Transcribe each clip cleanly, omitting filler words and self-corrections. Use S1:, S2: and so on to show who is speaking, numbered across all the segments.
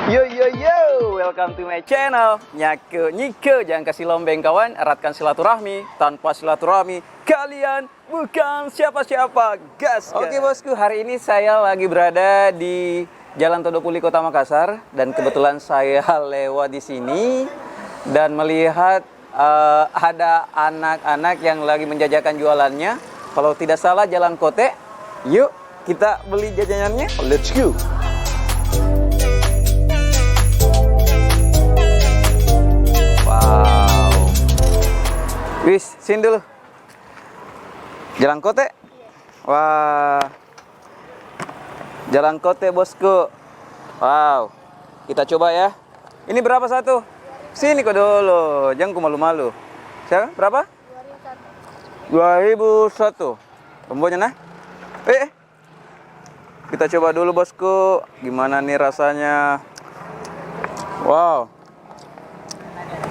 S1: Yo yo yo, welcome to my channel. Nyike, jangan kasih lombeng kawan, eratkan silaturahmi. Tanpa silaturahmi, kalian bukan siapa-siapa, gas. Oke bosku, hari ini saya lagi berada di Jalan Todopuli, Kota Makassar, dan kebetulan saya lewat di sini dan melihat ada anak-anak yang lagi menjajakan jualannya. Kalau tidak salah Jalan Kote. Yuk kita beli jajanannya. Let's go. Wow. Wis, sini dulu. Jalan Kote. Wah. Jalan Kote bosku. Wow. Kita coba ya. Ini berapa satu? Sini kok dulu. Jangan ku malu-malu. Siapa? Berapa? 2001. Tombolnya nah. Kita coba dulu bosku. Gimana nih rasanya? Wow.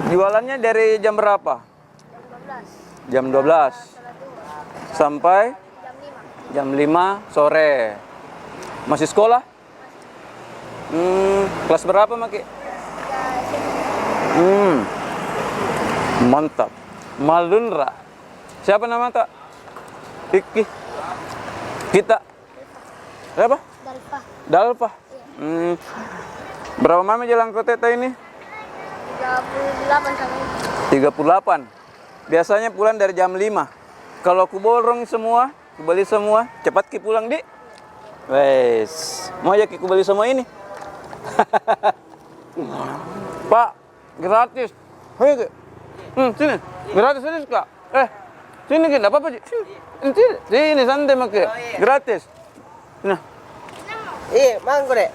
S1: Jualannya dari jam berapa? Jam 12 sampai jam 5 sore. Masih sekolah? Kelas berapa Maki? Mantap. Malunra. Siapa nama Kak? Iki. Kita. Siapa? Dalpa. Berapa mami Jalan Kote ini?
S2: 38 sama ini.
S1: 38. Biasanya pulang dari jam 5. Kalau aku borong semua, aku beli semua, cepat ki pulang, Dik. Wes, mau aja ki beli semua ini. Pak, gratis. Hei, Ki. Sini. Gratis ini, Kak. Sini Ki, enggak apa-apa, Ji. Sini santai Maki. Gratis. Nah.
S3: Manggo dek.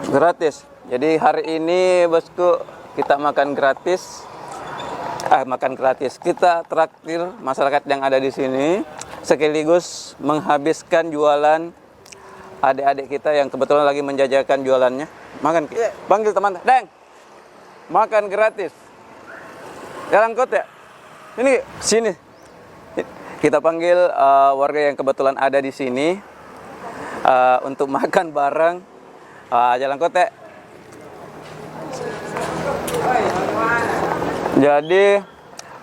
S1: Gratis. Jadi hari ini bosku kita makan gratis. Makan gratis. Kita traktir masyarakat yang ada di sini sekaligus menghabiskan jualan adik-adik kita yang kebetulan lagi menjajakan jualannya. Makan. Panggil teman. Deng. Makan gratis. Jalan Kote. Ini sini. Kita panggil warga yang kebetulan ada di sini untuk makan bareng. Jalan Kote. Jadi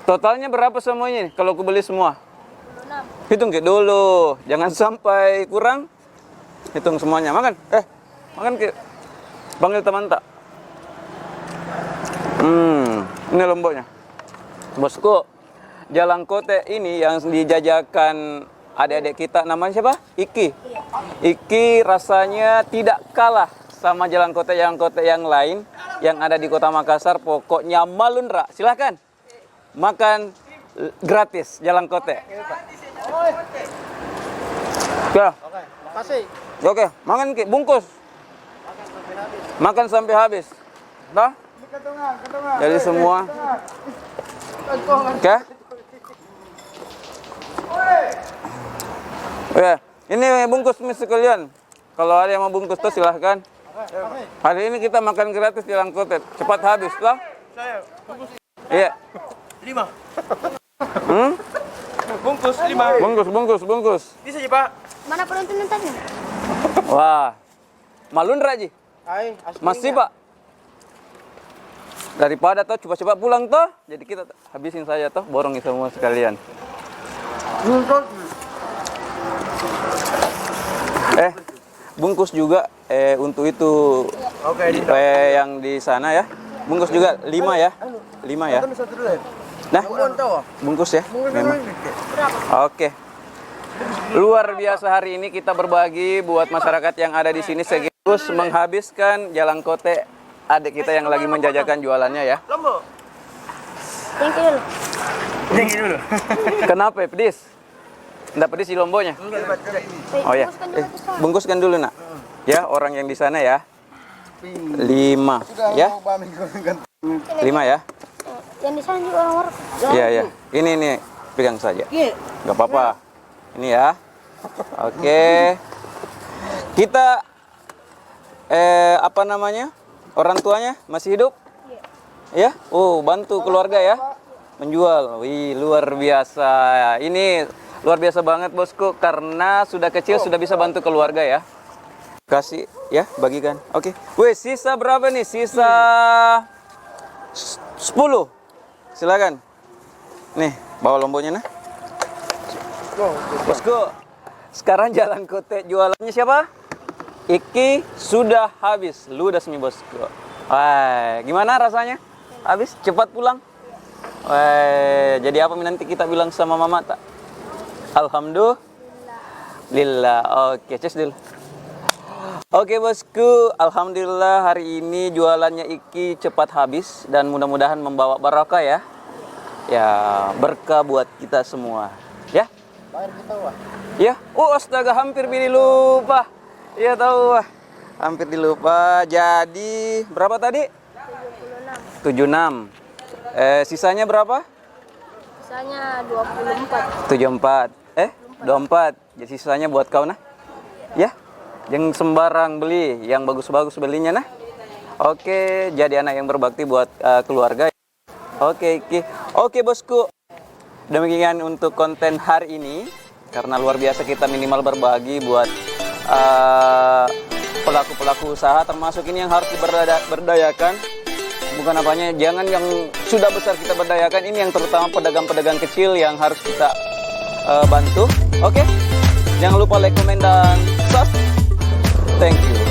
S1: totalnya berapa semuanya kalau aku beli semua?
S2: 26.
S1: Hitung Ki dulu, jangan sampai kurang. Hitung semuanya. Makan. Makan Ki. Panggil teman tak. Ini lomboknya. Bosku, Jalan Kote ini yang dijajakan adik-adik kita namanya siapa? Iki. Iki rasanya tidak kalah sama Jalan Kote yang lain yang ada di Kota Makassar. Pokoknya malunra. Silahkan makan gratis Jalan Kote. Ya.
S3: Oke, makasih.
S1: Oke, makan Ki, bungkus. Makan sampai habis. Dah? Jadi semua. Oke. Oke, ini bungkus mis sekalian. Kalau ada yang mau bungkus tuh silahkan. Hari ini kita makan gratis di Jalan Kote. Cepat habis lah.
S3: Saya bungkus
S1: Iya.
S3: 5. Bungkus 5.
S1: Bungkus.
S3: Bisa sih Pak.
S2: Mana penonton nontonnya?
S1: Wah. Malunra Ji. Masih Pak. Daripada toh coba-coba pulang toh. Jadi kita habisin saja toh, borongin semua sekalian. Bungkus juga untuk itu.
S3: Oke,
S1: Yang di sana ya. Bungkus juga 5 ya. 5 ya. Nah, bungkus ya. Memang. Oke. Luar biasa hari ini kita berbagi buat masyarakat yang ada di sini sekaligus menghabiskan Jalan Kote adik kita yang lagi menjajakan jualannya ya.
S3: Lombok.
S2: Thank you dulu.
S1: Kenapa ya, pedis? Enggak pedis di lomboknya? Oh ya. Bungkuskan dulu nak. Ya, orang yang di sana ya. 5 ya. 5 ya.
S2: Yang di sana juga orang-orang.
S1: Iya. Ini pegang saja. Enggak apa-apa. Ini ya. Oke. Kita apa namanya? Orang tuanya masih hidup? Ya. Bantu keluarga ya. Menjual. Wih, luar biasa. Ini luar biasa banget bosku karena sudah kecil sudah bisa bantu keluarga ya. Kasih ya, bagikan. Oke. Wih, sisa berapa nih? Sisa 10. Silakan. Nih, bawa lomboknya nah. Bosku, sekarang jalan kote jualannya siapa? Iki sudah habis. Ludas nih bosku. Wah, gimana rasanya? Habis? Cepat pulang? Wah, jadi apa nanti kita bilang sama mama tak? Alhamdulillah. Oke, cus dulu. Oke bosku, alhamdulillah hari ini jualannya Iki cepat habis dan mudah-mudahan membawa barokah ya. Ya, berkah buat kita semua. Ya?
S2: Bayar kita wah.
S1: Ya. Oh, astaga, hampir lupa. Iya tahu wah. Hampir dilupa. Jadi, berapa tadi? 76. Sisanya berapa?
S2: Sisanya 24.
S1: 74. 24. Jadi sisanya buat kau nah. Ya. Jangan sembarang beli, yang bagus-bagus belinya nah. Oke, jadi anak yang berbakti buat keluarga. Oke, Oke bosku. Demikian untuk konten hari ini. Karena luar biasa kita minimal berbagi buat pelaku-pelaku usaha, termasuk ini yang harus diberdayakan. Bukan apanya, jangan yang sudah besar kita berdayakan, ini yang terutama pedagang-pedagang kecil yang harus kita bantu. Oke, jangan lupa like, komen, dan subscribe. Thank you.